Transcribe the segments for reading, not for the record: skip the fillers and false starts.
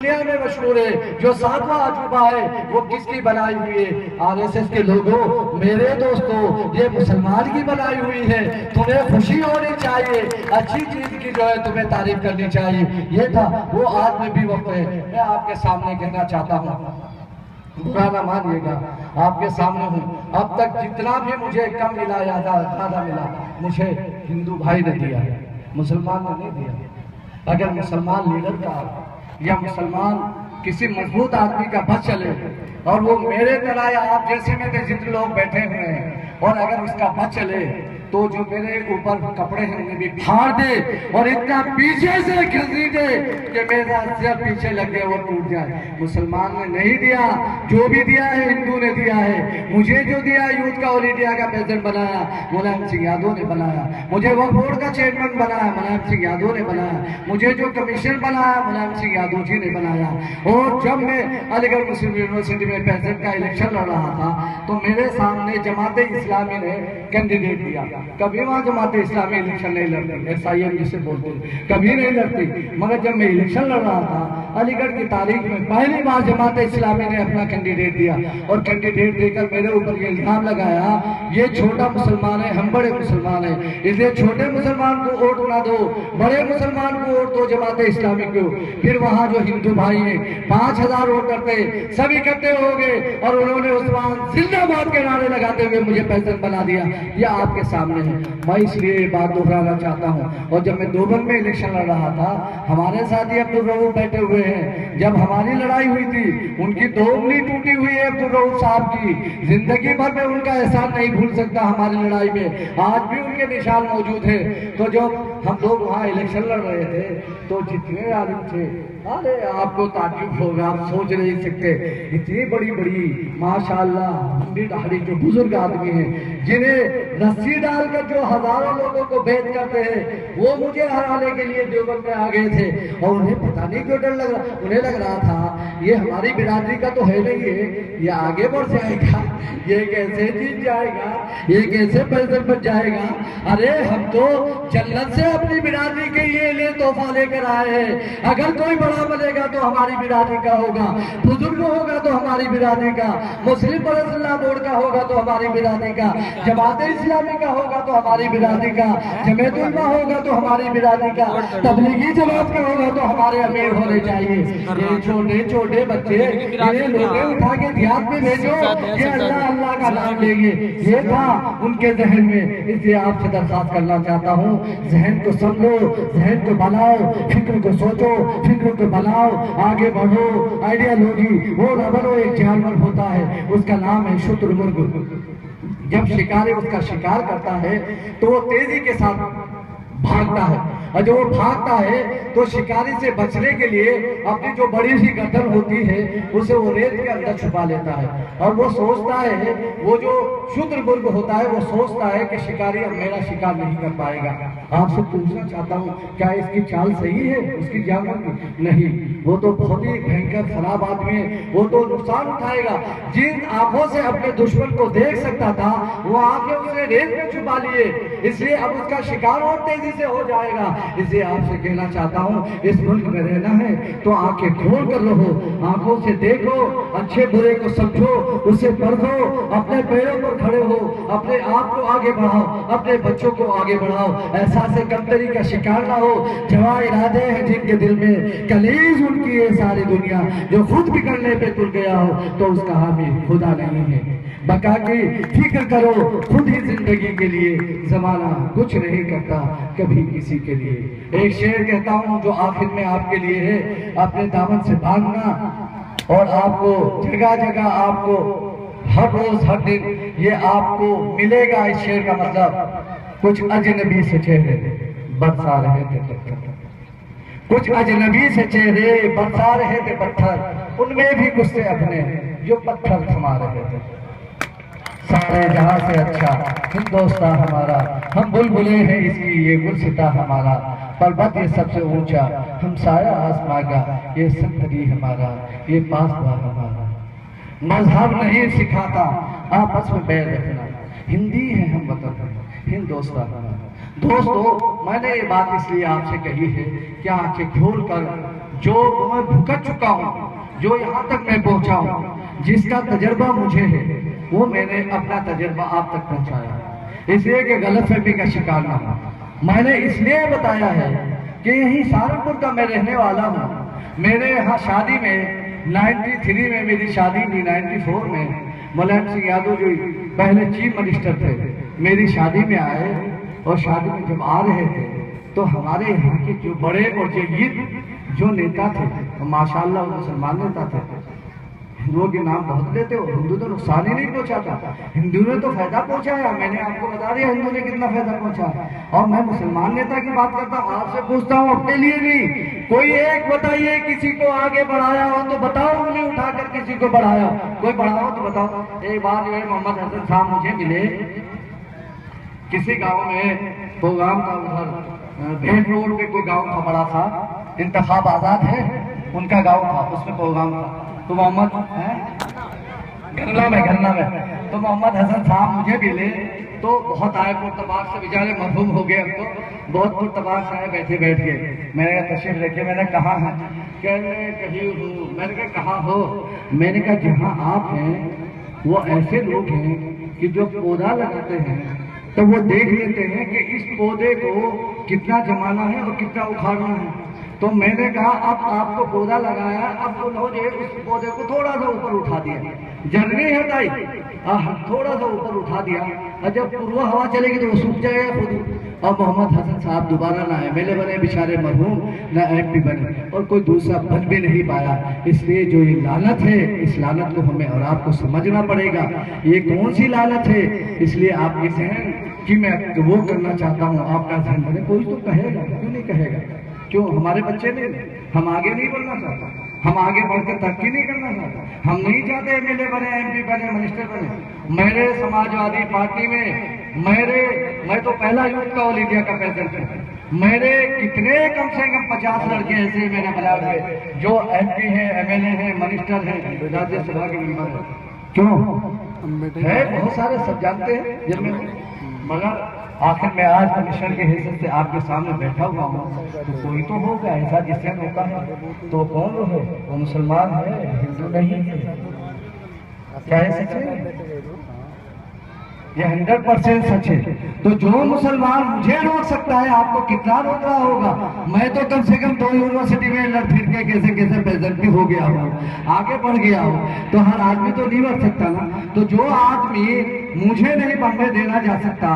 दुनिया में मशहूर है, जो सातवां अजूबा है वो किसकी बनाई हुई है? आरएसएस के लोगों, मेरे दोस्तों, ये मुसलमान की बनाई हुई है। तुम्हें खुशी होनी चाहिए, अच्छी चीज की जो है तुम्हें तारीफ करनी चाहिए। ये था वो आज में भी वक्त है। मैं आपके सामने कहना चाहता हूँ, बुरा ना मानिएगा, आपके सामने हूँ। अब तक जितना भी मुझे कम मिला या ज्यादा मिला, मुझे हिंदू भाई ने दिया, मुसलमान ने नहीं दिया। अगर मुसलमान लीडर का या मुसलमान किसी मजबूत आदमी का बस चले और वो मेरे तरह या आप जैसे में जितने लोग बैठे हुए हैं, और अगर उसका बस चले तो जो मेरे ऊपर कपड़े हैं उन्हें भी फाड़ दे और इतना पीछे से खींच दे कि मेरा सिर पीछे लग गया, वो टूट जाए। मुसलमान ने नहीं दिया, जो भी दिया है हिंदू ने दिया है। मुझे जो दिया यूथ का ऑल इंडिया का प्रेसिडेंट बनाया मुलायम सिंह यादव ने बनाया, मुझे वक्फ बोर्ड का चेयरमैन बनाया मुलायम सिंह यादव ने बनाया, मुझे जो कमीशन बनाया मुलायम सिंह यादव जी ने बनाया। और जब मैं अलीगढ़ मुस्लिम यूनिवर्सिटी में प्रेसिडेंट का इलेक्शन लड़ रहा था तो मेरे सामने जमात इस्लामी ने कैंडिडेट दिया। कभी वहां जमात इस्लामी इलेक्शन नहीं लड़ती, SIM जिसे बोलते हैं, कभी नहीं लड़ती। मगर जब मैं इलेक्शन लड़ रहा था अलीगढ़ की तारीख में पहली बार जमात इस्लामी ने अपना कैंडिडेट दिया, और कैंडिडेट देकर मेरे ऊपर ये इल्जाम लगाया, ये छोटा मुसलमान है, हम बड़े मुसलमान हैं, इसलिए छोटे मुसलमान को वोट ना दो, बड़े मुसलमान को वोट दो जमात इस्लामी को। फिर वहां जो हिंदू भाई है 5000 वोटर थे, सब इकट्ठे हो गए और उन्होंने उस्मान जिंदाबाद के नारे लगाते हुए मुझे प्रेसिडेंट बना दिया। यह आपके सामने है। मैं इसलिए बात दोहराना चाहता हूं। और जब मैं दोबन में इलेक्शन लड़ रहा था, हमारे साथ ही अब्दुल रऊफ बैठे हुए हैं। जब हमारी लड़ाई हुई थी, उनकी दो उंगली टूटी हुई है अब्दुल रऊफ साहब की, जिंदगी भर में उनका एहसान नहीं भूल सकता। हमारी लड़ाई में आज भी उनके निशान मौजूद है। तो जब हम लोग वहाँ इलेक्शन लड़ रहे थे तो जितने आदमी थे, अरे आपको ताज्जुब होगा, आप सोच नहीं सकते, इतनी बड़ी बड़ी माशाल्लाह लंबी दाढ़ी जो बुजुर्ग आदमी हैं, जिन्हें रस्सी डालकर जो हजारों लोगों को भेद करते हैं, वो मुझे हराने के लिए देवबंद में आ गए थे। और उन्हें पता नहीं क्यों डर लग रहा, उन्हें लग रहा था ये हमारी बिरादरी का तो है नहीं है, ये आगे बढ़ जाएगा, ये कैसे जीत जाएगा, ये कैसे पैसे बच जाएगा। अरे हम तो जन्नत से अपनी बिरादरी के लिए तोहफा लेकर आए हैं। अगर कोई बड़ा बनेगा तो हमारी बिरादरी का होगा, बुजुर्ग होगा तो हमारी बिरादरी का, मुस्लिम पर्सनल बोर्ड का होगा तो हमारी बिरादरी का, जमात इस्लामी का होगा तो हमारी बिरादरी का, जमीयत उलमा होगा तो हमारी बिरादरी का, तबलीगी जमात का होगा तो हमारे अमीर होने चाहिए। ये छोटे छोटे बच्चे इन्हें लोटे उठा के ध्यान में भेजो, ये अल्लाह अल्लाह का नाम लेंगे, ये था उनके जहन में। इसलिए आपसे दरखास्त करना चाहता हूँ, जहन को समझो, जहन को बनाओ, फिक्र को सोचो, फिक्र को बनाओ, आगे बढ़ो। आइडियालॉजी वो न बनो, एक जानवर होता है उसका नाम है शुतुरमुर्ग। जब शिकारी उसका शिकार करता है तो वो तेजी के साथ भागता है, और जब वो भागता है तो शिकारी से बचने के लिए अपनी जो बड़ी सी गर्दन होती है उसे वो रेत के अंदर छुपा लेता है। और वो सोचता है, वो जो शुतुरमुर्ग होता है वो सोचता है कि शिकारी अब मेरा शिकार नहीं कर पाएगा। आपसे पूछना चाहता हूँ, क्या इसकी चाल सही है उसकी जानवर की? नहीं, वो तो बहुत ही भयंकर खराब आदमी है, वो तो नुकसान उठाएगा। जिन आंखों से अपने दुश्मन को देख सकता था वो आंखें उसने रेत में छुपा लिए, इसलिए अब उसका शिकार और तेजी से हो जाएगा। इसलिए आपसे कहना चाहता हूँ, इस मुल्क में रहना है तो आंखें खोल कर रहो, आंखों से देखो, अच्छे बुरे को समझो, उसे पढ़ो, अपने पैरों पर खड़े हो, अपने आप को आगे बढ़ाओ, अपने बच्चों को आगे बढ़ाओ, एहसास कमतरी का शिकार ना हो। जवां इरादे हैं जिनके दिल में, कलीज उनकी है सारी दुनिया, जो खुद बिगड़ने पे तुल गया हो तो उसका हामी खुदा नहीं है। बका की फिक्र करो खुद ही जिंदगी के लिए, जमाना कुछ नहीं करता कभी किसी के लिए। एक शेर कहता हूँ जो आखिर में आपके लिए है, अपने दामन से भागना, और आपको जगह जगह आपको हर रोज हर दिन ये आपको मिलेगा। इस शेर का मतलब, कुछ अजनबी से चेहरे बरसा रहे थे पत्थर, कुछ अजनबी से चेहरे बरसा रहे थे पत्थर, उनमें भी गुस्से अपने जो पत्थर थमा रहे थे। सारे जहां से अच्छा हिंदुस्तान हमारा, हम बुलबुले हैं इसकी ये गुलसिता हमारा, पर्वत ये सबसे ऊंचा, हम साया आसमां का, ये संतरी हमारा, ये पासबा हमारा। मजहब नहीं सिखाता आपस में बैर रखना, हिंदी है हम वतन, हिंदुस्तान। दोस्तों, मैंने ये बात इसलिए आपसे कही है कि आंखें खोल कर जो मैं भुगत चुका हूँ, जो यहाँ तक मैं पहुँचा हूँ, जिसका तजर्बा मुझे है, वो मैंने अपना तजर्बा आप तक पहुँचाया, इसलिए कि गलतफहमी का शिकार ना हो। मैंने इसलिए बताया है कि यही सहारनपुर का मैं रहने वाला हूँ। मेरे यहाँ शादी में 93 में मेरी शादी थी, 94 में मुलायम सिंह यादव जो पहले चीफ मिनिस्टर थे मेरी शादी में आए, और शादी में जब आ रहे थे तो हमारे यहाँ के जो बड़े और जो नेता थे, तो माशाल्लाह वो मुसलमान नेता थे। हिंदुओं के नाम बहुत लेते हो, हिंदू तो नुकसान ही नहीं पहुंचाता, हिंदू ने तो फायदा पहुंचाया। मैंने आपको बता दिया हिंदू ने कितना फायदा पहुंचाया। और मैं मुसलमान नेता की बात करता हूँ, आपसे पूछता हूँ, अपने लिए नहीं। कोई एक बताइए किसी को आगे बढ़ाया हो तो बताओ, उंगली उठाकर किसी को बढ़ाया, कोई बढ़ाओ तो बताओ। एक बार जो है मोहम्मद हसन साहब मुझे मिले किसी गांव में, प्रोग्राम था उधर भेंट रोड पे, कोई गांव था बड़ा सा, इंतखाब आजाद है उनका गांव था, उसमें प्रोग्राम था। तो मोहम्मद गन्ना में तो मोहम्मद हसन साहब मुझे मिले, तो बहुत आए पुरतबाक से, बेचारे मरहूम हो गए, हमको बहुत पुरतबाक से आए, बैठे बैठ के मैंने कहा तशरीफ लेके, मैंने कहा है, कहने कहीं हूँ, मैंने कहा कहाँ हो, मैंने कहा जहाँ आप हैं वो ऐसे लोग हैं कि जो पौधा लगाते हैं तो वो देख लेते हैं कि इस पौधे को कितना जमाना है और कितना उखाड़ना है। तो मैंने कहा अब आपको पौधा लगाया, अब उन्होंने उस पौधे को थोड़ा सा ऊपर उठा दिया, जर्नी है ताई, थोड़ा सा ऊपर उठा दिया, और जब पूर्व हवा चलेगी तो वो सूख जाएगा खुद ही। और मोहम्मद हसन साहब दोबारा ना एमएलए बने, बेचारे मरहूम, ना एमपी बने, और कोई दूसरा बन भी नहीं पाया। इसलिए जो ये लानत है, इस लानत को हमें और आपको समझना पड़ेगा, ये कौन सी लानत है। इसलिए आप ये सहन कि मैं वो करना चाहता हूँ, आपका जहन बने। कोई तो कहेगा, क्यों नहीं कहेगा, क्यों हमारे बच्चे नहीं, हम आगे नहीं बढ़ना चाहते, हम आगे बढ़कर तरक्की नहीं करना चाहते, हम नहीं चाहते एमएलए बने, एमपी बने, मिनिस्टर बने। मेरे समाजवादी पार्टी में मैं तो पहला यूथ का ऑल इंडिया का प्रेसिडेंट है। मेरे कितने कम से कम 50 लड़के ऐसे मैंने बनाए हुए जो एमपी हैं, एमएलए हैं, मिनिस्टर हैं, राज्यसभा के मेंबर हैं। क्यों है, बहुत सारे सब जानते हैं जिनमें, मगर आखिर में आज कमिश्नर की हैसियत से आपके सामने बैठा हुआ हूँ, तो कोई तो होगा ऐसा जिससे होता है। तो कौन वो है, वो मुसलमान है, हिंदू नहीं है। क्या है सच है? ये 100% सच है। तो जो मुसलमान मुझे रोक सकता है, आपको कितना रोक रहा होगा। मैं तो कम से कम 2 यूनिवर्सिटी में लड़ फिर के कैसे कैसे प्रेजेंट भी हो गया हूँ, आगे बढ़ गया हूँ। तो हर आदमी तो नहीं बढ़ सकता ना। तो जो आदमी मुझे नहीं बढ़ने देना जा सकता,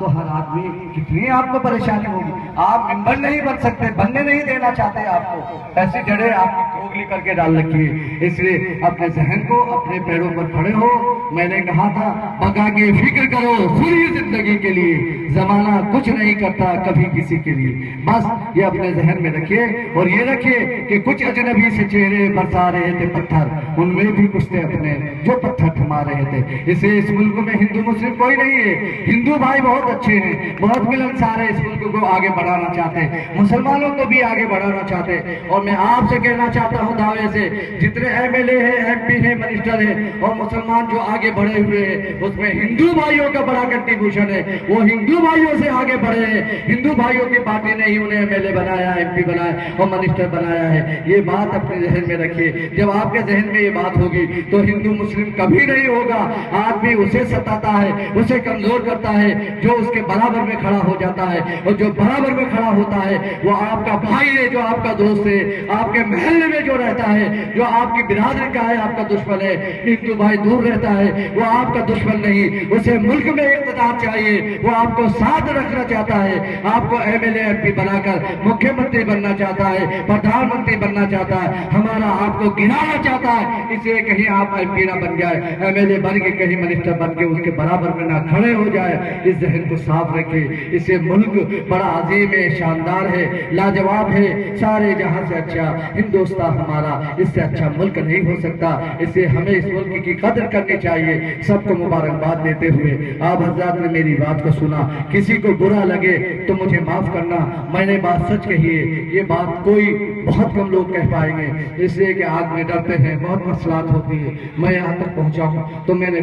तो हर आदमी कितनी आपको परेशानी होगी। आप मेंबर नहीं बन सकते, बनने नहीं देना चाहते, आपको ऐसी जड़ें आपकी खोखली करके डाल रखी है। इसलिए अपने जहन को, अपने पैरों पर खड़े हो। मैंने कहा था, बका के फिक्र करो पूरी जिंदगी के लिए, जमाना कुछ नहीं करता कभी किसी के लिए। बस ये अपने जहन में रखिए, और ये रखिए कि कुछ अजनबी से चेहरे बरसा रहे थे पत्थर, उनमें भी कुछ थे अपने जो पत्थर थमा रहे थे। इसे इस मुल्क में हिंदू मुस्लिम कोई नहीं है, हिंदू भाई बहुत अच्छे हैं, बहुत मिलनसार है, इस मुल्क को आगे बढ़ाना चाहते हैं, मुसलमानों को भी आगे बढ़ाना चाहते हैं। और मैं आपसे कहना चाहता हूं दावे से, जितने एमएलए हैं, एमपी हैं, मिनिस्टर हैं और मुसलमान जो आगे बढ़े हुए हैं, उसमें हिंदू भाइयों का बड़ा कंट्रीब्यूशन है। वो हिंदू भाइयों से आगे बढ़े हैं, हिंदू भाइयों की पार्टी ने ही उन्हें एमएलए बनाया, एमपी बनाया और मिनिस्टर बनाया है। ये बात अपने जहन में रखिए। जब आपके जहन में ये बात होगी तो हिंदू मुस्लिम कभी नहीं होगा। आदमी उसे सताता है, उसे कमजोर करता है जो उसके बराबर में खड़ा हो जाता है, और जो बराबर में खड़ा होता है वो आपका भाई है, जो आपका दोस्त है, आपके महल्ले में जो रहता है, जो आपकी बिरादरी का है, आपका दुश्मन है। हिंदू भाई दूर रहता है, वो आपका दुश्मन नहीं, उसे मुल्क में इक़्तिदार चाहिए, वो आपको साथ रखना चाहता है, आपको एमएलए एमपी बनाकर मुख्यमंत्री बनना चाहता है, प्रधानमंत्री बनना चाहता है, हमारा आपको गिराना चाहता है। इसलिए कहीं आप एमपी ना बन जाए, एमएलए बन के कहीं मिनिस्टर बन के उसके बराबर में ना खड़े हो जाए। इस जहन को साफ रखे। इसे मुल्क बड़ा अजीम है, शानदार है, लाजवाब है, सारे जहां से अच्छा हिंदुस्तान हमारा, इससे अच्छा मुल्क नहीं हो सकता। इससे हमें इस मुल्क की कदर करनी चाहिए। सबको मुबारकबाद देते हुए आप हजरात ने मेरी बात को सुना, किसी को बुरा लगे तो मुझे माफ करना, मैंने बात सच कही है। ये बात कोई बहुत कम लोग कह पाएंगे, इसलिए कि आग में डरते हैं, बहुत मसलात होती है। मैं यहाँ तक पहुँचा हूँ तो मैंने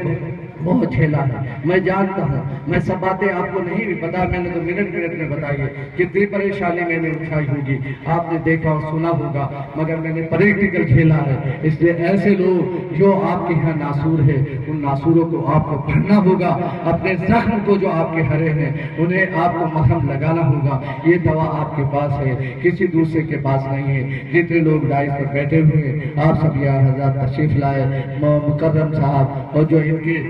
बहुत झेला है, मैं जानता हूँ। मैं सब बातें आपको नहीं भी पता, मैंने तो मिनट मिनट में बताई है कितनी परेशानी मैंने उठाई होगी, आपने देखा और सुना होगा, मगर मैंने प्रैक्टिकल झेला है। इसलिए ऐसे लोग जो आपके यहाँ नासूर है, उन नासूरों को आपको भरना होगा, अपने जख्म को जो आपके हरे हैं उन्हें आपको मरहम लगाना होगा। ये दवा आपके पास है, किसी दूसरे के पास नहीं है। जितने लोग डाइस पर बैठे हुए हैं, आप सब यहाँ हज़रात तशरीफ लाए, मुकर्रम साहब और जो इनके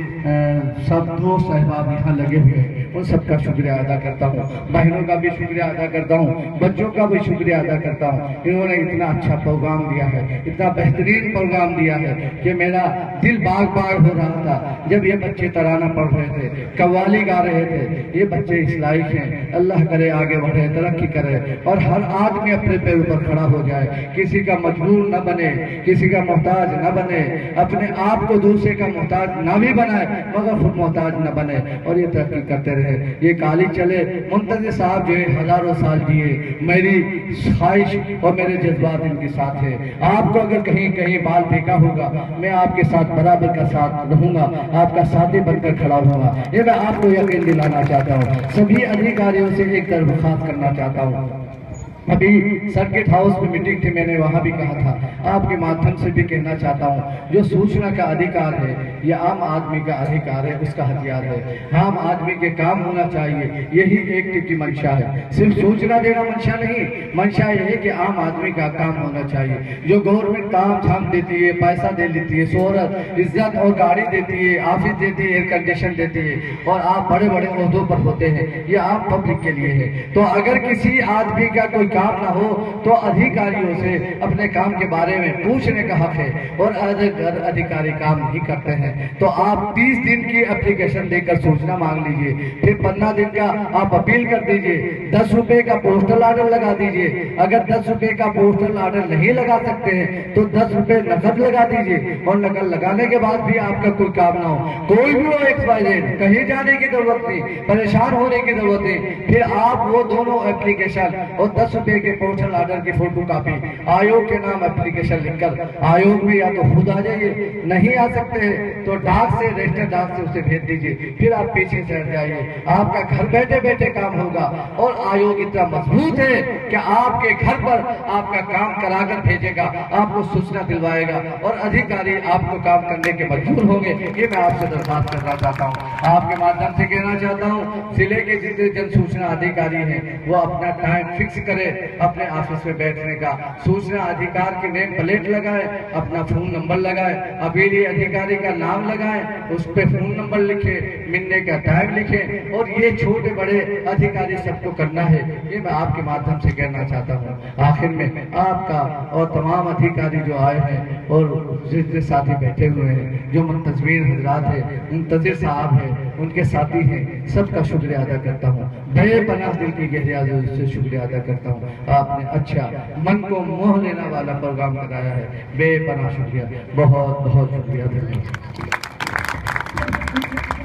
सब दोस्त अहबाब यहाँ लगे हुए हैं, उन सबका शुक्रिया अदा करता हूँ। बहनों का भी शुक्रिया अदा करता हूँ, बच्चों का भी शुक्रिया अदा करता हूँ। इन्होंने इतना अच्छा प्रोग्राम दिया है, इतना बेहतरीन प्रोग्राम दिया है कि मेरा दिल बाग बाग हो रहा था जब ये बच्चे तराना पढ़ रहे थे, कव्वाली गा रहे थे। ये बच्चे इस लायक हैं, अल्लाह करे आगे बढ़े, तरक्की करे और हर आदमी अपने पैर पर खड़ा हो जाए, किसी का मजबूर न बने, किसी का मोहताज न बने, अपने आप को दूसरे का मोहताज न भी बनाए मगर खुद मोहताज न बने और ये तरक्की करते रहे। ये काली चले। मुंतज़िर साहब जो है हजारों साल जिए, मेरी ख्वाहिश और मेरे जज्बात इनके साथ है। आपको अगर कहीं कहीं बाल फेंका होगा, मैं आपके साथ बराबर का साथ रहूंगा, आपका साथी बनकर खड़ा होगा। ये मैं आपको यकीन दिलाना चाहता हूँ। सभी अधिकारियों से एक दरख्वास्त करना चाहता हूँ। अभी सर्किट हाउस में मीटिंग थी, मैंने वहां भी कहा था, आपके माध्यम से भी कहना चाहता हूं, जो सूचना का अधिकार है यह आम आदमी का अधिकार है, उसका हथियार है। आम आदमी के काम होना चाहिए, यही एक की मंशा है। सिर्फ सूचना देना मंशा नहीं, मंशा यह है कि आम आदमी का काम होना चाहिए। जो गवर्नमेंट काम झाम देती है, पैसा दे देती है, शोहरत इज्जत और गाड़ी देती है, ऑफिस देती है, एयर कंडीशन देती है और आप बड़े बड़े ओहदों पर होते हैं, ये आम पब्लिक के लिए है। तो अगर किसी आदमी का कोई काम ना हो तो अधिकारियों से अपने काम के बारे में पूछने का हक है और अगर अधिकारी काम नहीं करते हैं तो आप 30 दिन की एप्लीकेशन देकर सूचना मांग लीजिए, फिर 15 दिन का आप अपील कर दीजिए, 10 रुपए का पोस्टल ऑर्डर लगा दीजिए। अगर 10 रुपए का पोस्टल ऑर्डर नहीं लगा सकते हैं तो 10 रुपए नकद लगा दीजिए और नकद लगाने के बाद भी आपका कोई काम ना हो, कोई भी हो XYZ, कहीं जाने की जरूरत नहीं, परेशान होने की जरूरत नहीं, फिर आप वो दोनों एप्लीकेशन और 10 रुपए के पोस्टल ऑर्डर की फोटो कॉपी आयोग के नाम एप्लीकेशन लिखकर आयोग में या तो खुद आ जाइए, नहीं आ सकते हैं तो डाक से, रजिस्टर डाक से उसे भेज दीजिए, फिर आप पीछे से हट जाइए। आपका घर बैठे बैठे काम होगा और आयोग इतना मजबूत है कि आपके घर पर आपका काम कराकर भेजेगा, आपको सूचना दिलवाएगा और अधिकारी आपको काम करने के मजबूर होंगे। ये मैं आपसे दरखास्त करना चाहता हूँ, आपके माध्यम से कहना चाहता हूँ, जिले के जितने जन सूचना अधिकारी हैं वो अपना टाइम फिक्स करे अपने ऑफिस में बैठने का, सूचना अधिकार की नेम प्लेट लगाए, अपना फोन नंबर लगाए, अभी अधिकारी का नाम लगाए, उस पर फोन नंबर लिखे, मिलने का टाइम लिखे और ये छोटे बड़े अधिकारी सबको करना है। ये मैं आपके माध्यम से कहना चाहता हूँ। आखिर में आपका और तमाम अधिकारी जो आए हैं और जितने साथी बैठे हुए हैं, जो मुंतज़िर हजरात है, मुंतज़िर साहब है, उनके साथी हैं, सबका शुक्रिया अदा करता हूँ, बेपनाह दिल की गहराइयों से शुक्रिया अदा करता हूँ। आपने अच्छा मन को मोह लेने वाला प्रोग्राम कराया है, बेपनाह शुक्रिया, बहुत बहुत शुक्रिया। धन्यवाद।